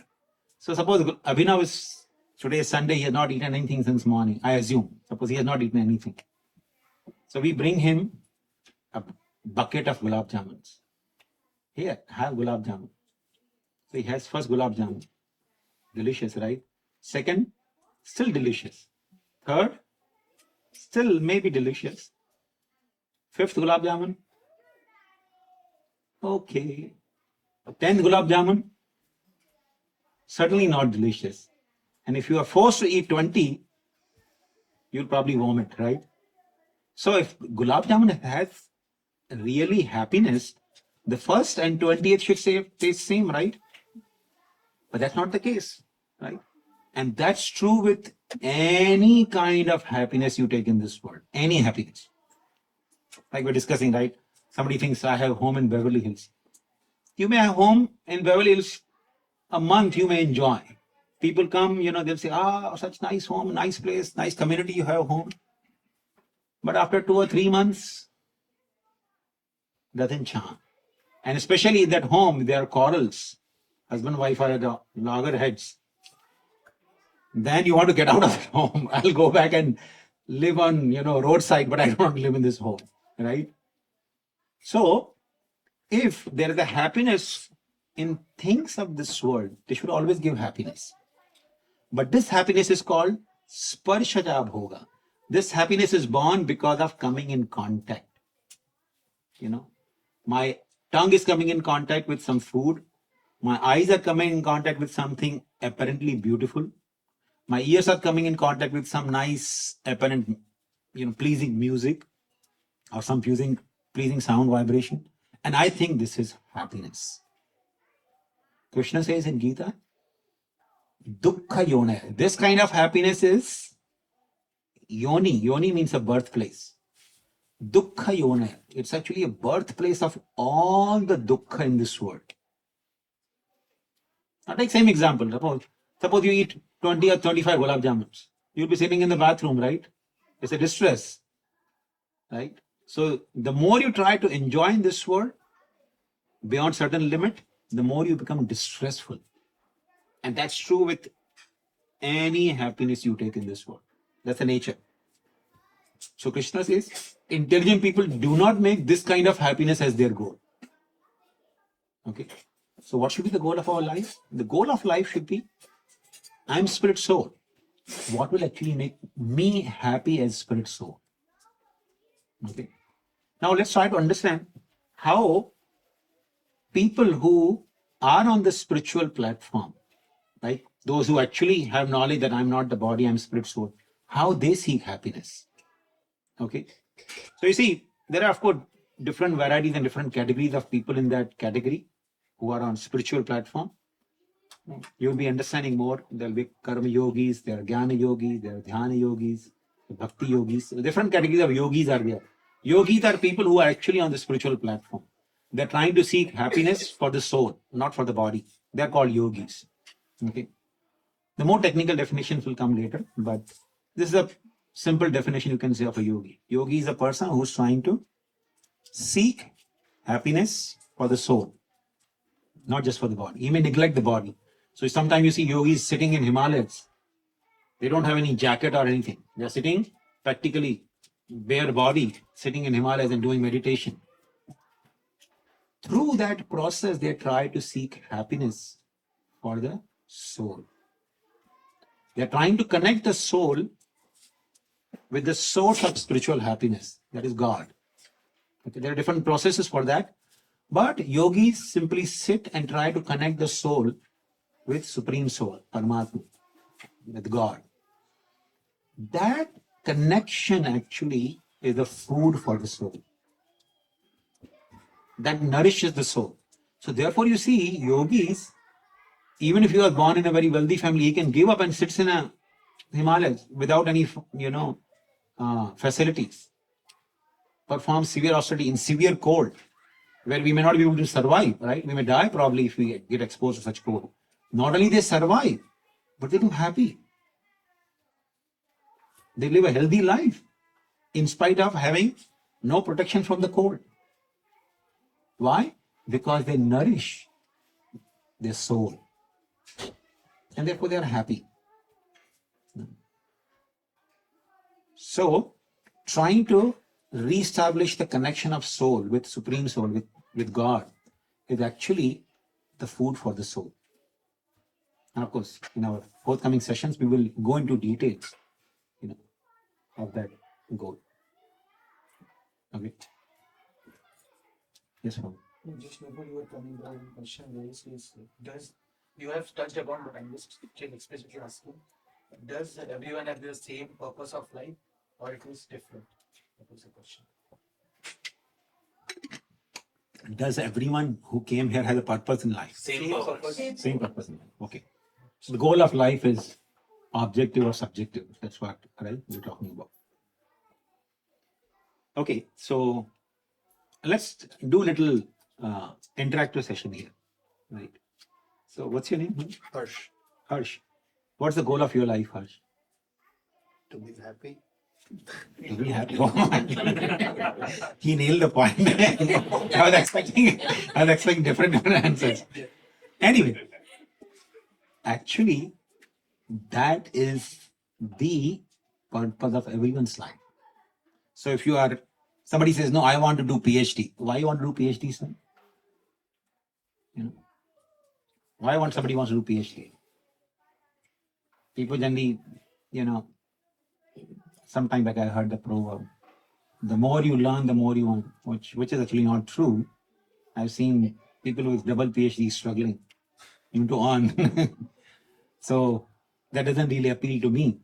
So suppose Abhinav is, today is Sunday, he has not eaten anything since morning. I assume. Suppose he has not eaten anything. So we bring him a bucket of gulab jamuns. Here, have gulab jamun. So he has first gulab jamun. Delicious, right? Second, still delicious. Third, still maybe delicious. Fifth gulab jamun. Okay. 10th gulab jamun. Certainly not delicious. And if you are forced to eat 20, you'll probably vomit, right? So if gulab jamun has really happiness, the first and 20th should taste same, right? But that's not the case, right? And that's true with any kind of happiness you take in this world. Any happiness. Like we're discussing, right? Somebody thinks I have a home in Beverly Hills. You may have home in Beverly Hills a month, you may enjoy. People come, they'll say, such nice home, nice place, nice community, you have home. But after 2 or 3 months, doesn't charm. And especially in that home, there are quarrels. Husband, wife are the loggerheads. Then you want to get out of that home. I'll go back and live on, roadside, but I don't want to live in this home, right? So, if there is a happiness in things of this world, they should always give happiness. But this happiness is called sparshaja bhoga. This happiness is born because of coming in contact. My tongue is coming in contact with some food. My eyes are coming in contact with something apparently beautiful. My ears are coming in contact with some nice, apparent, pleasing music or some pleasing sound vibration. And I think this is happiness. Krishna says in Gita, dukkha yona. This kind of happiness is yoni. Yoni means a birthplace. dukkha yona. It's actually a birthplace of all the dukkha in this world. I'll take same example. Suppose you eat 20 or 25 gulab jamuns. You'll be sitting in the bathroom, right? It's a distress, right? So the more you try to enjoy in this world, beyond certain limit, the more you become distressful. And that's true with any happiness you take in this world. That's the nature. So Krishna says, intelligent people do not make this kind of happiness as their goal. Okay. So what should be the goal of our life? The goal of life should be, I'm spirit soul. What will actually make me happy as spirit soul? Okay. Now let's try to understand how people who are on the spiritual platform, right? Those who actually have knowledge that I'm not the body, I'm spirit soul, how they seek happiness. Okay. So you see, there are of course different varieties and different categories of people in that category who are on spiritual platform. You'll be understanding more. There'll be karma yogis, there are jnana yogis, there are dhyana yogis, bhakti yogis. So different categories of yogis are there. Yogis are people who are actually on the spiritual platform. They're trying to seek happiness for the soul, not for the body. They're called yogis. Okay. The more technical definitions will come later, but this is a simple definition you can say of a yogi. Yogi is a person who's trying to seek happiness for the soul, not just for the body. He may neglect the body. So sometimes you see yogis sitting in Himalayas. They don't have any jacket or anything. They're sitting practically bare body, sitting in Himalayas and doing meditation. Through that process, they try to seek happiness for the soul. They're trying to connect the soul with the source of spiritual happiness, that is God. Okay, there are different processes for that. But yogis simply sit and try to connect the soul with Supreme Soul, Paramatma, with God. That connection actually is the food for the soul. That nourishes the soul. So therefore you see, yogis, even if you are born in a very wealthy family, he can give up and sits in a Himalayas without any, facilities. Perform severe austerity in severe cold, where we may not be able to survive, right? We may die probably if we get exposed to such cold. Not only they survive, but they live happy. They live a healthy life in spite of having no protection from the cold. Why? Because they nourish their soul. And therefore they are happy. So, trying to reestablish the connection of soul with Supreme Soul, with God, is actually the food for the soul. And of course, in our forthcoming sessions, we will go into details, of that goal. Okay. Yes, ma'am. Just before you were coming, the question raised is, does you have touched upon, but I'm just explicitly asking, does everyone have the same purpose of life, or it is different? That was the question. Does everyone who came here have a purpose in life? Same purpose. Same purpose in life. Okay. So the goal of life is objective or subjective. That's what, right, we're talking about. Okay, so let's do a little interactive session here, right? So what's your name? Harsh, Harsh. What's the goal of your life, Harsh? to be happy. To be happy. He nailed the point. I was expecting different answers. Anyway, actually, that is the purpose of everyone's life. So if somebody says, no, I want to do PhD. Why you want to do PhD, sir? Why somebody wants to do PhD? People generally, sometime back I heard the proverb, the more you learn, the more you want, which is actually not true. I've seen people with double PhD struggling to earn. So that doesn't really appeal to me.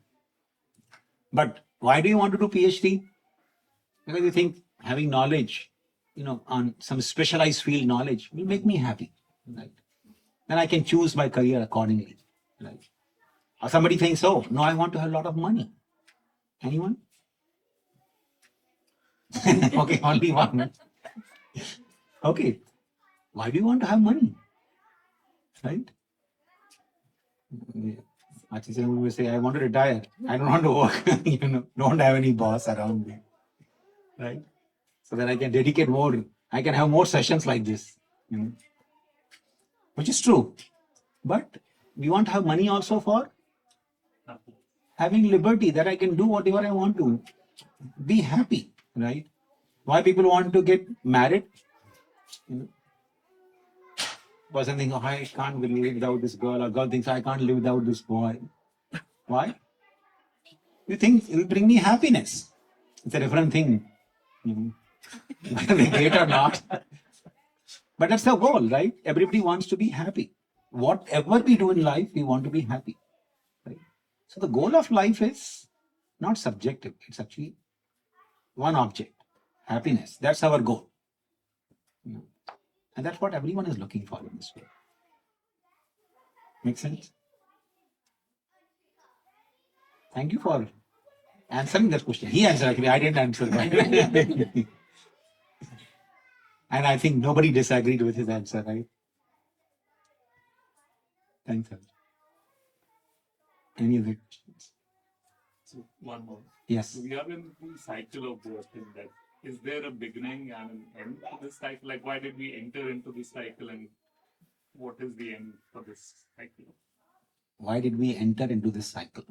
But why do you want to do PhD? Because you think having knowledge, on some specialized field knowledge will make me happy, right? Then I can choose my career accordingly, right? Or somebody thinks, oh, no, I want to have a lot of money. Anyone? Okay, only one. Okay, why do you want to have money? Right? Achison will say, I want to retire. I don't want to work. Don't have any boss around me. Right? So that I can dedicate more. I can have more sessions like this. Which is true. But we want to have money also for having liberty, that I can do whatever I want to. Be happy. Right? Why people want to get married? Person thinks, oh, I can't live without this girl, or girl thinks, I can't live without this boy. Why? You think it will bring me happiness. It's a different thing. Whether they get or not. But that's the goal, right? Everybody wants to be happy. Whatever we do in life, we want to be happy. Right? So the goal of life is not subjective. It's actually one object. Happiness. That's our goal. And that's what everyone is looking for in this world. Make sense? Thank you for answering that question. He answered actually. I didn't answer. And I think nobody disagreed with his answer, right? Thanks, sir. Any other questions? So one more. Yes. So we are in the cycle of birth in that. Is there a beginning and an end to this cycle? Like, why did we enter into this cycle, and what is the end for this cycle? Why did we enter into this cycle?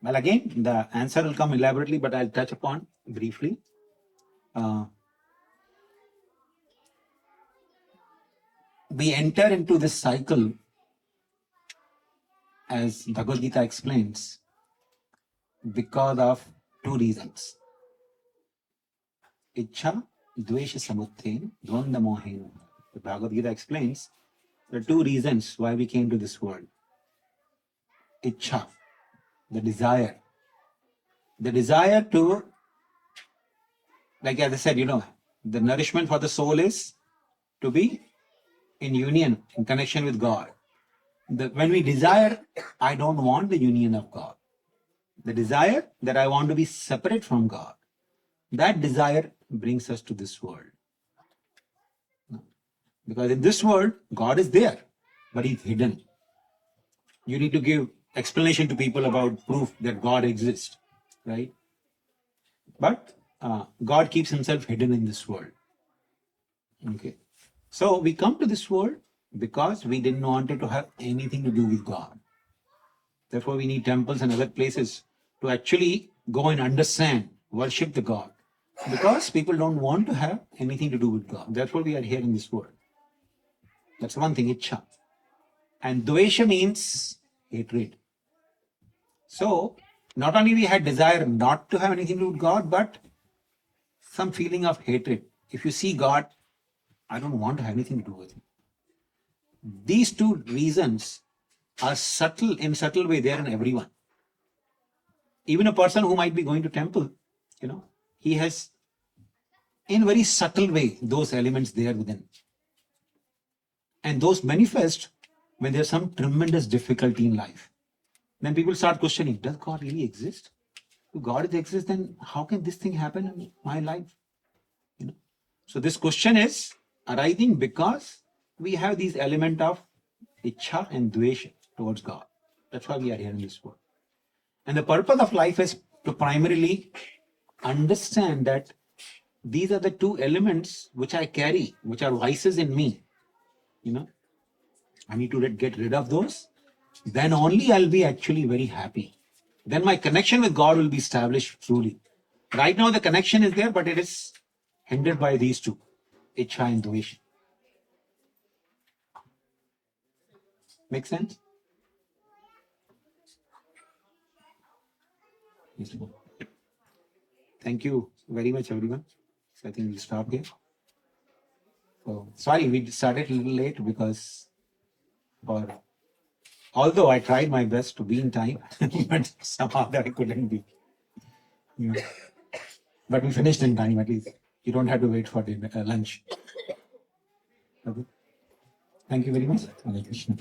Well, again, the answer will come elaborately, but I'll touch upon briefly. We enter into this cycle, as Bhagavad Gita explains, because of two reasons. Ichha, Dvesha Samuthen, Dvanda Mohena. The Bhagavad Gita explains the two reasons why we came to this world. Ichha, the desire. The desire to, like as I said, the nourishment for the soul is to be in union, in connection with God. When we desire, I don't want the union of God. The desire that I want to be separate from God, that desire brings us to this world. Because in this world, God is there, but He's hidden. You need to give explanation to people about proof that God exists, right? But God keeps Himself hidden in this world. Okay. So we come to this world because we didn't want it to have anything to do with God. Therefore, we need temples and other places to actually go and understand, worship the God. Because people don't want to have anything to do with God. Therefore, we are here in this world. That's one thing, Ichha. And Dvesha means hatred. So, not only we had desire not to have anything to do with God, but some feeling of hatred. If you see God, I don't want to have anything to do with Him. These two reasons are subtle, in subtle way, there in everyone. Even a person who might be going to temple, he has, in very subtle way, those elements there within. And those manifest when there's some tremendous difficulty in life. Then people start questioning, does God really exist? If God exists, then how can this thing happen in my life? So this question is arising because we have these element of Ichha and Dvesha towards God. That's why we are here in this world. And the purpose of life is to primarily understand that these are the two elements which I carry, which are vices in me. I need to get rid of those. Then only I'll be actually very happy. Then my connection with God will be established truly. Right now the connection is there, but it is hindered by these two, Ichha and Dvesha. Make sense? Yes. Thank you very much, everyone. So I think we'll stop here. So sorry, we started a little late because although I tried my best to be in time, but somehow I couldn't be. But we finished in time at least. You don't have to wait for lunch. Okay. Thank you very much. Hare Krishna.